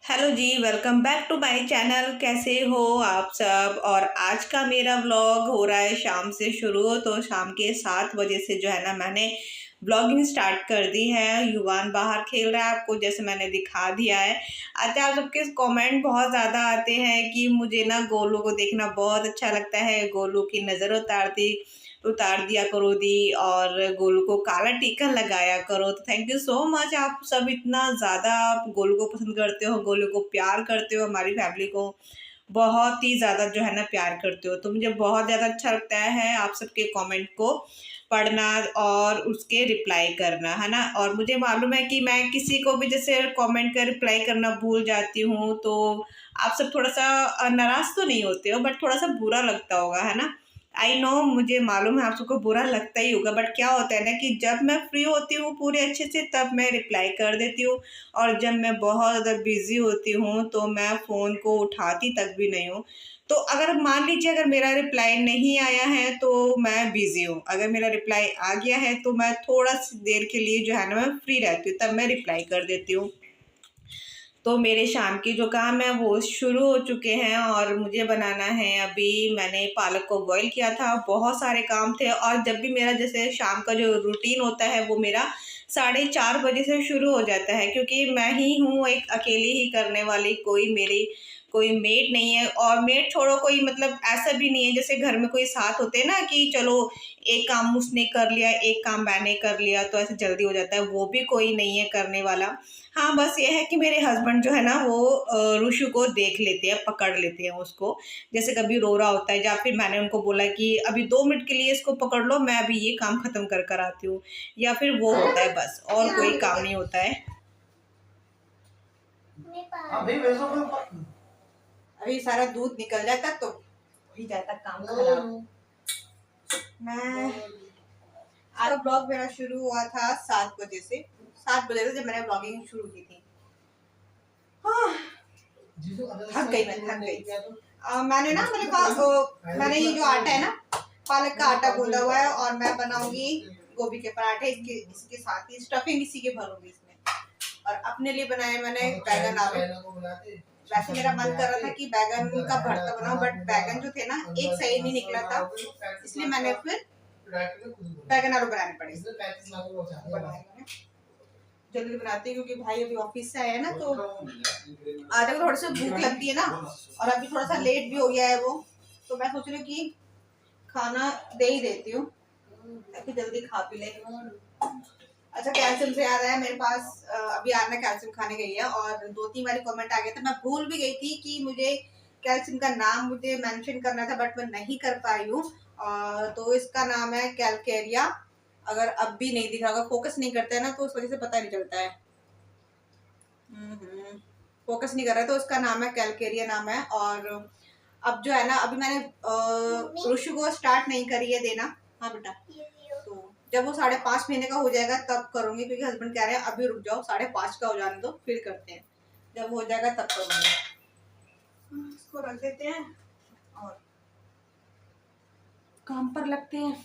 Hello ji, welcome back to my channel. कैसे हो आप सब। और आज का मेरा व्लॉग हो रहा है शाम से शुरू। तो शाम के 7 बजे से जो है ना मैंने ब्लॉगिंग स्टार्ट कर दी है। युवान बाहर खेल रहा है, आपको जैसे मैंने दिखा दिया है। अच्छा, आप सबके कमेंट बहुत ज़्यादा आते हैं कि मुझे ना गोलू को देखना बहुत अच्छा लगता है, गोलू की नज़र उतार दिया करो दी, और गोलू को काला टीका लगाया करो। तो थैंक यू सो मच, आप सब इतना ज़्यादा आप गोलू को पसंद करते हो, गोलू को प्यार करते हो, हमारी फैमिली को बहुत ही ज़्यादा जो है ना प्यार करते हो। तो मुझे बहुत ज़्यादा अच्छा लगता है आप सबके कमेंट को पढ़ना और उसके रिप्लाई करना, है ना। और मुझे मालूम है कि मैं किसी को भी जैसे कमेंट का रिप्लाई करना भूल जाती हूँ, तो आप सब थोड़ा सा नाराज़ तो नहीं होते हो, बट थोड़ा सा बुरा लगता होगा, है ना। आई नो, मुझे मालूम है आप सबको बुरा लगता ही होगा, बट क्या होता है ना कि जब मैं फ्री होती हूँ पूरे अच्छे से तब मैं रिप्लाई कर देती हूँ, और जब मैं बहुत ज़्यादा बिजी होती हूँ तो मैं फ़ोन को उठाती तक भी नहीं हूँ। तो अगर मान लीजिए अगर मेरा रिप्लाई नहीं आया है तो मैं बिजी हूँ, अगर मेरा रिप्लाई आ गया है तो मैं थोड़ा सी देर के लिए जो है ना मैं फ्री रहती हूँ, तब मैं रिप्लाई कर देती हूँ। तो मेरे शाम के जो काम है वो शुरू हो चुके हैं, और मुझे बनाना है, अभी मैंने पालक को बॉईल किया था, बहुत सारे काम थे। और जब भी मेरा जैसे शाम का जो रूटीन होता है वो मेरा 4:30 बजे से शुरू हो जाता है, क्योंकि मैं ही हूँ एक अकेली ही करने वाली, कोई मेड नहीं है। और मेड छोड़ो, कोई मतलब ऐसा भी नहीं है जैसे घर में कोई साथ होते हैं ना कि चलो एक काम उसने कर लिया, एक काम मैंने कर लिया तो ऐसे जल्दी हो जाता है, वो भी कोई नहीं है करने वाला। हाँ, बस ये है कि मेरे हस्बैंड जो है ना वो रुशु को देख लेते हैं, पकड़ लेते हैं उसको। जैसे कभी रो रहा होता है या फिर मैंने उनको बोला कि अभी 2 मिनट के लिए इसको पकड़ लो, मैं अभी ये काम खत्म कर कर आती हूँ, या फिर वो होता है बस, और कोई काम नहीं होता है। अभी सारा दूध निकल जाता तो ही जाता काम खराब। मैं आज ब्लॉग मेरा शुरू हुआ था 7 बजे से। 7 बजे से जब मैंने ब्लॉगिंग शुरू की थी। हाँ, थक गई, मैं थक गई। मैंने ये जो आटा है ना, पालक का आटा गूंदा हुआ है, और मैं बनाऊंगी गोभी के पराठे। इसके साथ ही स्टफिंग इसी के भरूंगी इसमें। और अपने लिए बनाए मैंने बैगन आलू। वैसे मेरा मन कर रहा था कि बैगन का भरता बनाऊं, बट बैगन जो थे ना एक सही नहीं निकला था, इसलिए मैंने फिर बैगन आलू बनाने पड़े। जल्दी बनाती हूँ क्योंकि भाई अभी ऑफिस से आए हैं ना, तो आधे को थोड़ी सी भूख लगती है ना, और अभी थोड़ा सा लेट भी हो गया है वो, तो मैं सोच रही हूँ कि खाना दे ही देती हूँ ताकि जल्दी खा पी ले। अच्छा, कैल्शियम से याद आया, मेरे पास अभी आरना कैल्शियम खाने गई है, और 2-3 बार कमेंट आ गया था। मैं भूल भी गई थी कि मुझे कैल्शियम का नाम मुझे मेंशन करना था, बट मैं नहीं कर पाई हूँ। तो इसका नाम है कैलकेरिया। अगर अब भी नहीं दिखा, अगर फोकस नहीं करता है ना तो उस वजह से पता नहीं चलता है। फोकस नहीं कर रहा है, तो उसका नाम है कैलकेरिया नाम है। और अब जो है ना, अभी मैंने रुशु को स्टार्ट नहीं करी है देना। हाँ बेटा, तो जब वो 5.5 महीने का हो जाएगा तब करूंगी, क्योंकि हस्बैंड कह रहे हैं अभी रुक जाओ, 5.5 का हो जाने दो फिर करते हैं। जब हो जाएगा तब करूंगी। इसको रख देते हैं और काम पर लगते हैं।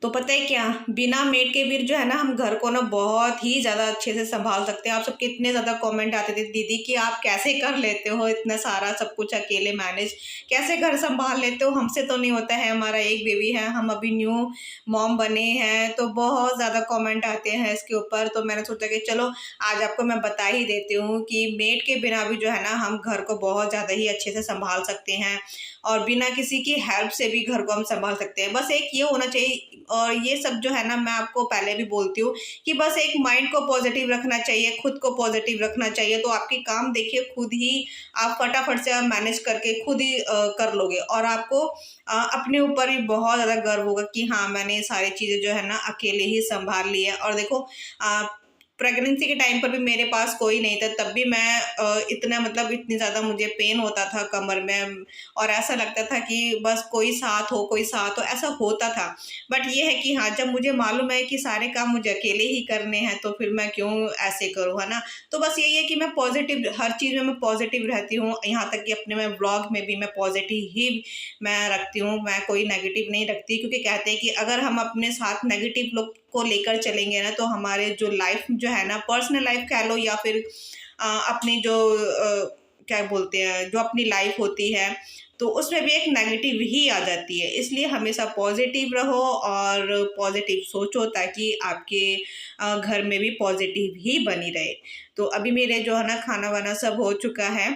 तो पता है क्या, बिना मेड के भी जो है ना हम घर को ना बहुत ही ज़्यादा अच्छे से संभाल सकते हैं। आप सबके इतने ज़्यादा कमेंट आते थे दीदी कि आप कैसे कर लेते हो इतना सारा सब कुछ अकेले मैनेज, कैसे घर संभाल लेते हो, हमसे तो नहीं होता है, हमारा एक बेबी है, हम अभी न्यू मॉम बने हैं। तो बहुत ज़्यादा कमेंट आते हैं इसके ऊपर। तो मैंने सोचा कि चलो आज आपको मैं बता ही देती हूँ कि मेड के बिना भी जो है ना हम घर को बहुत ज़्यादा ही अच्छे से संभाल सकते हैं, और बिना किसी की हेल्प से भी घर को हम संभाल सकते हैं। बस एक ये होना चाहिए, और ये सब जो है ना मैं आपको पहले भी बोलती हूँ कि बस एक माइंड को पॉजिटिव रखना चाहिए, खुद को पॉजिटिव रखना चाहिए, तो आपके काम देखिए खुद ही आप फटाफट से मैनेज करके खुद ही कर लोगे, और आपको अपने ऊपर भी बहुत ज़्यादा गर्व होगा कि हाँ मैंने सारी चीज़ें जो है ना अकेले ही संभाल ली है। और देखो प्रेगनेंसी के टाइम पर भी मेरे पास कोई नहीं था, तब भी मैं इतना मतलब इतनी ज़्यादा मुझे पेन होता था कमर में, और ऐसा लगता था कि बस कोई साथ हो ऐसा होता था। बट ये है कि हाँ, जब मुझे मालूम है कि सारे काम मुझे अकेले ही करने हैं तो फिर मैं क्यों ऐसे करूँ, है ना। तो बस यही है कि मैं पॉजिटिव, हर चीज़ में मैं पॉजिटिव रहती हूँ, यहाँ तक कि अपने में व्लॉग में भी मैं पॉजिटिव ही मैं रखती हूँ, मैं कोई नेगेटिव नहीं रखती, क्योंकि कहते हैं कि अगर हम अपने साथ नेगेटिव लोग को लेकर चलेंगे ना, तो हमारे जो लाइफ जो है ना, पर्सनल लाइफ कह लो या फिर अपनी जो क्या बोलते हैं, जो अपनी लाइफ होती है, तो उसमें भी एक नेगेटिव ही आ जाती है। इसलिए हमेशा पॉजिटिव रहो और पॉजिटिव सोचो, ताकि आपके घर में भी पॉजिटिव ही बनी रहे। तो अभी मेरे जो है ना खाना वाना सब हो चुका है,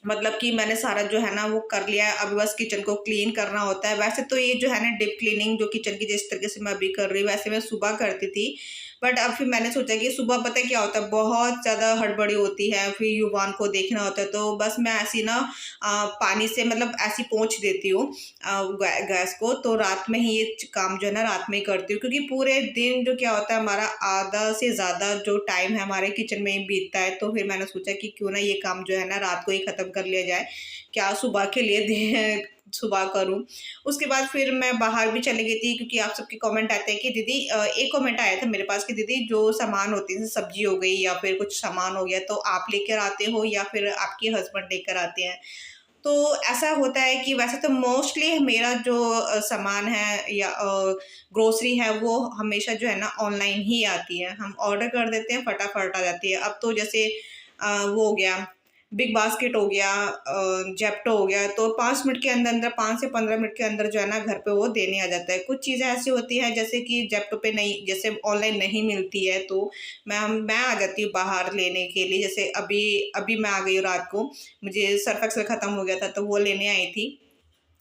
मतलब कि मैंने सारा जो है ना वो कर लिया है। अभी बस किचन को क्लीन करना होता है। वैसे तो ये जो है ना डीप क्लीनिंग जो किचन की जिस तरीके से मैं अभी कर रही हूँ, वैसे मैं सुबह करती थी, बट अब फिर मैंने सोचा कि सुबह पता है क्या होता है, बहुत ज़्यादा हड़बड़ी होती है, फिर युवान को देखना होता है, तो बस मैं ऐसी ना पानी से मतलब ऐसी पोंछ देती हूँ गैस को। तो रात में ही ये काम जो है ना रात में ही करती हूँ, क्योंकि पूरे दिन जो क्या होता है, हमारा आधा से ज़्यादा जो टाइम है हमारे किचन में ही बीतता है। तो फिर मैंने सोचा कि क्यों ना ये काम जो है ना रात को ही ख़त्म कर लिया जाए, क्या सुबह के लिए सुबह करूँ। उसके बाद फिर मैं बाहर भी चली गई थी, क्योंकि आप सबके कमेंट आते हैं कि दीदी एक कमेंट आया था मेरे पास कि दीदी जो सामान होती है, सब्जी हो गई या फिर कुछ सामान हो गया, तो आप लेकर आते हो या फिर आपके हस्बैंड लेकर आते हैं। तो ऐसा होता है कि वैसे तो मोस्टली मेरा जो सामान है या ग्रोसरी है, वो हमेशा जो है ना ऑनलाइन ही आती है। हम ऑर्डर कर देते हैं, फटाफट आ जाती है। अब तो जैसे वो हो गया, बिग बास्केट हो गया, ज़ेप्टो हो गया, तो 5 मिनट के अंदर-अंदर, 5 से 15 मिनट के अंदर जो है ना घर पे वो देने आ जाता है। कुछ चीज़ें ऐसी होती हैं जैसे कि ज़ेप्टो पे नहीं, जैसे ऑनलाइन नहीं मिलती है, तो मैं आ जाती हूँ बाहर लेने के लिए। जैसे अभी अभी मैं आ गई हूँ रात को, मुझे सर्फ एक्सेल ख़त्म हो गया था, तो वो लेने आई थी।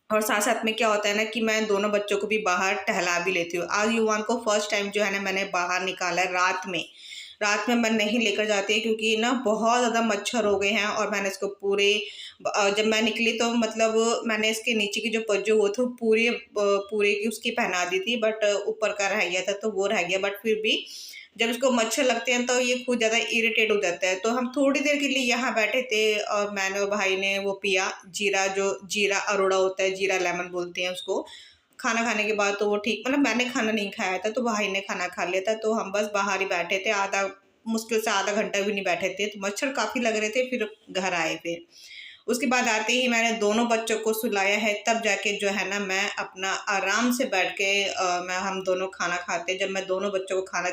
और साथ-साथ में क्या होता है ना कि मैं दोनों बच्चों को भी बाहर टहला भी लेती हूँ। आज युवान को फर्स्ट टाइम जो है ना मैंने बाहर निकाला है रात में। रात में मैं नहीं लेकर जाती क्योंकि ना बहुत ज़्यादा मच्छर हो गए हैं, और मैंने इसको पूरे जब मैं निकली तो मतलब मैंने इसके नीचे की जो पज्जू वो थी पूरे की उसकी पहना दी थी, बट ऊपर का रह गया था, तो वो रह गया। बट फिर भी जब इसको मच्छर लगते हैं तो ये खुद ज़्यादा इरिटेट हो जाता है। तो हम थोड़ी देर के लिए यहाँ बैठे थे और मैंने और भाई ने वो पिया जीरा अरोड़ा होता है, जीरा लेमन बोलते हैं उसको। खाना खाने के बाद तो वो ठीक, मतलब मैंने खाना नहीं खाया था, तो भाई ने खाना खा लिया था, तो हम बस बाहर ही बैठे थे। मुश्किल से आधा घंटा भी नहीं बैठे थे, तो मच्छर काफ़ी लग रहे थे, फिर घर आए फिर। उसके बाद आते ही मैंने दोनों बच्चों को सुलाया है, तब जाके जो है ना मैं अपना आराम से बैठ के हम दोनों खाना खाते हैं। जब मैं दोनों बच्चों को खाना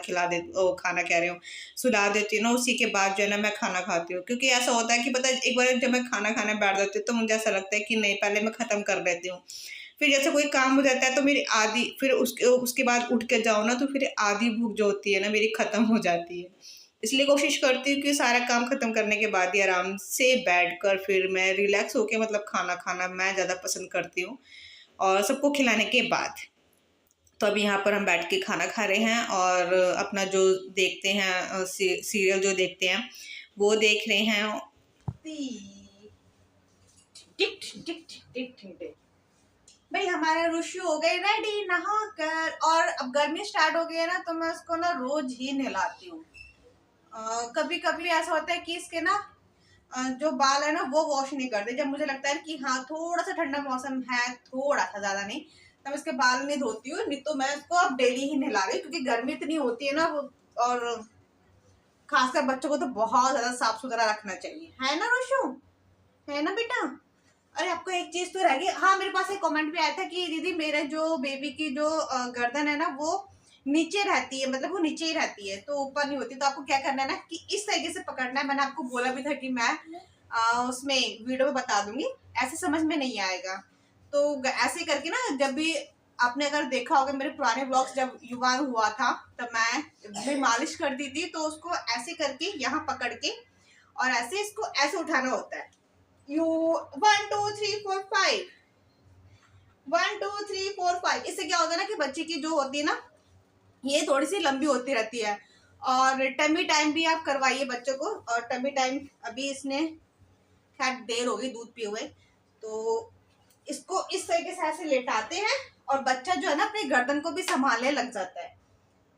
कह रही हूँ, सुला देती हूँ ना, उसी के बाद जो है ना मैं खाना खाती हूँ। क्योंकि ऐसा होता है कि पता है, एक बार जब मैं खाना खाने बैठ जाती हूँ तो मुझे ऐसा लगता है कि नहीं, पहले मैं ख़त्म कर लेती हूँ। फिर जैसे कोई काम हो जाता है तो मेरी आधी, फिर उसके बाद उठ के जाओ ना, तो फिर आधी भूख जो होती है ना मेरी ख़त्म हो जाती है। इसलिए कोशिश करती हूँ कि सारा काम ख़त्म करने के बाद ही आराम से बैठकर फिर मैं रिलैक्स होके मतलब खाना खाना मैं ज़्यादा पसंद करती हूँ, और सबको खिलाने के बाद। तो अभी यहाँ पर हम बैठ के खाना खा रहे हैं और अपना जो देखते हैं सीरियल जो देखते हैं वो देख रहे हैं। टिक टिक टिक टिक टिक टिक। भाई हमारे ऋषि हो गए रेडी नहा कर, और अब गर्मी स्टार्ट हो गई है ना, तो मैं उसको ना रोज ही नहलाती हूँ। कभी कभी ऐसा होता है कि इसके ना जो बाल है ना वो वॉश नहीं करते। जब मुझे लगता है कि हाँ थोड़ा सा ठंडा मौसम है, थोड़ा सा, ज्यादा नहीं, तब इसके बाल नहीं धोती हूँ। नहीं तो मैं इसको अब डेली ही नहला रही हूँ, क्योंकि गर्मी इतनी होती है ना और खासकर बच्चों को तो बहुत ज्यादा साफ सुथरा रखना चाहिए, है ना रुशु, है ना बेटा। अरे आपको एक चीज तो रह गई, हाँ मेरे पास एक कमेंट भी आया था कि दीदी मेरे जो बेबी की जो गर्दन है ना वो नीचे रहती है, मतलब वो नीचे ही रहती है, तो ऊपर नहीं होती। तो आपको क्या करना है ना कि इस तरीके से पकड़ना है। मैंने आपको बोला भी था कि मैं उसमें वीडियो में बता दूंगी, ऐसे समझ में नहीं आएगा। तो ऐसे करके ना, जब भी आपने अगर देखा होगा मेरे पुराने ब्लॉग्स, जब युवान हुआ था तब मैं भी मालिश करती थी, तो उसको ऐसे करके यहाँ पकड़ के और ऐसे इसको ऐसे उठाना होता है। 1 2 3 4 5, 1 2 3 4 5। इससे क्या होता है ना कि बच्चे की जो होती है ना ये थोड़ी सी लंबी होती रहती है। और टमी टाइम भी आप करवाइए बच्चों को। और टमी टाइम अभी इसने खैर देर हो गई दूध पिए हुए, तो इसको इस तरीके से ऐसे लेटाते हैं और बच्चा जो है ना अपनी गर्दन को भी संभालने लग जाता है।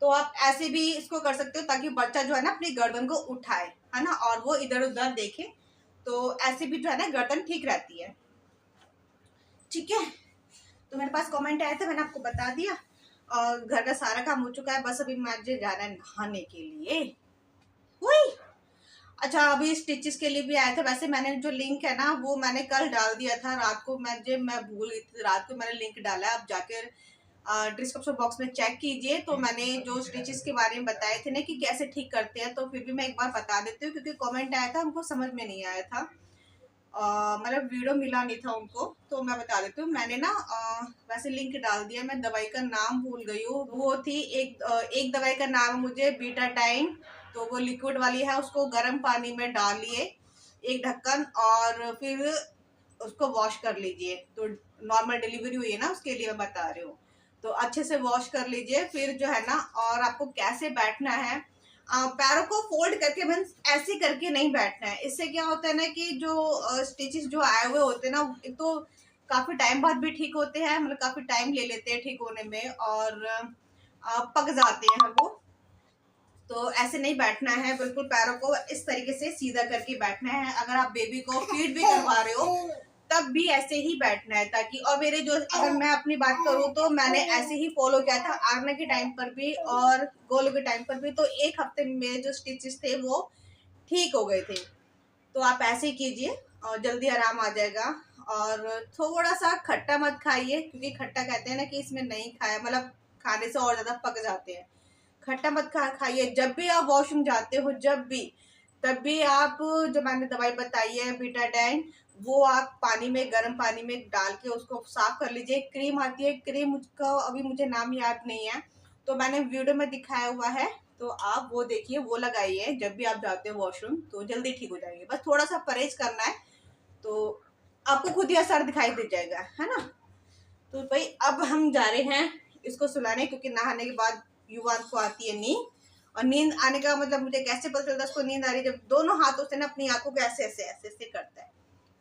तो आप ऐसे भी इसको कर सकते हो ताकि बच्चा जो है ना अपनी गर्दन को उठाए, है ना, और वो इधर उधर देखे। तो ऐसे भी जो है ना गर्दन ठीक रहती है। ठीक है, तो मेरे पास कमेंट आया था, मैंने आपको बता दिया। और घर का सारा काम हो चुका है, बस अभी मुझे जाना है नहाने के लिए। हुई। अच्छा, अभी स्टिचेस के लिए भी आया था। वैसे मैंने जो लिंक है ना वो मैंने कल डाल दिया था रात को, मैं भूल गई थी, रात को मैंने लिंक डाला है। अब जाकर डिस्क्रिप्शन बॉक्स में चेक कीजिए। तो मैंने जो स्टिचेस के बारे में बताए थे ना कि कैसे ठीक करते हैं, तो फिर भी मैं एक बार बता देती हूँ क्योंकि कमेंट आया था, हमको समझ में नहीं आया था, मतलब वीडियो मिला नहीं था उनको, तो मैं बता देती हूँ। मैंने ना वैसे लिंक डाल दिया, मैं दवाई का नाम भूल गई हूँ। वो थी एक दवाई का नाम है मुझे बीटाडाइन, तो वो लिक्विड वाली है। उसको गर्म पानी में डालिए एक ढक्कन, और फिर उसको वॉश कर लीजिए। तो नॉर्मल डिलीवरी हुई है ना, उसके लिए मैं बता रही हूँ। तो अच्छे से वॉश कर लीजिए। फिर जो है ना, और आपको कैसे बैठना है, पैरों को फोल्ड करके, मीन्स ऐसे करके नहीं बैठना है। इससे क्या होता है ना कि जो स्टिचेस जो आए हुए होते हैं ना, एक तो काफी टाइम बाद भी ठीक होते हैं, मतलब काफी टाइम ले लेते हैं ठीक होने में, और पक जाते हैं वो। तो ऐसे नहीं बैठना है, बिल्कुल पैरों को इस तरीके से सीधा करके बैठना है। अगर आप बेबी को फीड भी करवा रहे हो तब भी ऐसे ही बैठना है, ताकि, और मेरे जो, अगर मैं अपनी बात करूँ तो मैंने ऐसे ही फॉलो किया था आगना के टाइम पर भी और गोलू के टाइम पर भी। तो एक हफ्ते में मेरे जो स्टिचेस थे वो ठीक हो गए थे। तो आप ऐसे ही कीजिए और जल्दी आराम आ जाएगा। और थोड़ा सा खट्टा मत खाइए, क्योंकि खट्टा कहते हैं ना कि इसमें नहीं खाया, मतलब खाने से और ज्यादा पक जाते हैं। खट्टा मत खाइए। जब भी आप वॉशरूम जाते हो, जब भी, तब भी आप, जो मैंने दवाई बताई है बीटाडाइन, वो आप पानी में, गर्म पानी में डाल के उसको साफ कर लीजिए। क्रीम आती है, क्रीम का अभी मुझे नाम याद नहीं है, तो मैंने वीडियो में दिखाया हुआ है, तो आप वो देखिए, वो लगाइए जब भी आप जाते हो वॉशरूम, तो जल्दी ठीक हो जाएंगे। बस थोड़ा सा परहेज करना है, तो आपको खुद ही असर दिखाई दे जाएगा, है ना। तो भाई अब हम जा रहे हैं इसको सुलाने, क्योंकि नहाने के बाद युवान को आती है नींद। और नींद आने का मतलब मुझे कैसे पता चलता है उसको नींद आ रही है, जब दोनों हाथों से ना अपनी आंखों को ऐसे ऐसे ऐसे ऐसे करता है,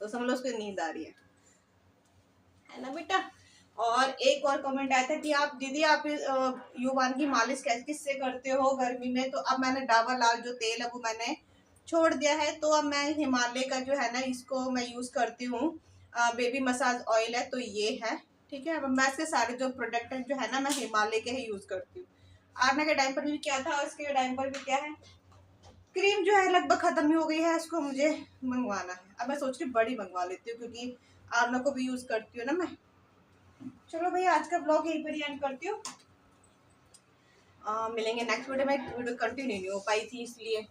तो समझ लो उसको नींद आ रही है ना बेटा। और एक और कमेंट आया था कि आप दीदी, आप युवान की मालिश कैसे किससे करते हो गर्मी में। तो अब मैंने डाबर लाल जो तेल है वो मैंने छोड़ दिया है, तो अब मैं हिमालय का जो है ना, इसको मैं यूज करती हूँ। बेबी मसाज ऑयल है, तो ये है, ठीक है। अब मैं इसके सारे जो प्रोडक्ट है जो है ना, मैं हिमालय के ही यूज करती हूँ। आरना के टाइम पर भी क्या था और इसके टाइम पर भी क्या है, क्रीम जो है लगभग खत्म ही हो गई है, इसको मुझे मंगवाना है। अब मैं सोच रही बड़ी मंगवा लेती हूँ, क्योंकि आरना को भी यूज करती हूँ ना मैं। चलो भैया, आज का ब्लॉग यहीं पर ही एंड करती हूँ। मिलेंगे नेक्स्ट वीडियो में। वीडियो कंटिन्यू नहीं हो पाई थी इसलिए,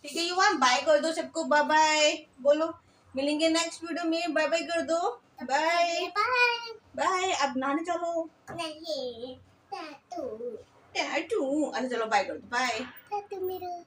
ठीक है। युवा, बाय कर दो सबको, बाय बाय बोलो। मिलेंगे नेक्स्ट वीडियो में, बाय बाय कर दो, बाय बाय बाय। अब नहाने चलो, नहीं टैटू टैटू, अच्छा चलो बाय कर दो, बाय टैटू मेरा।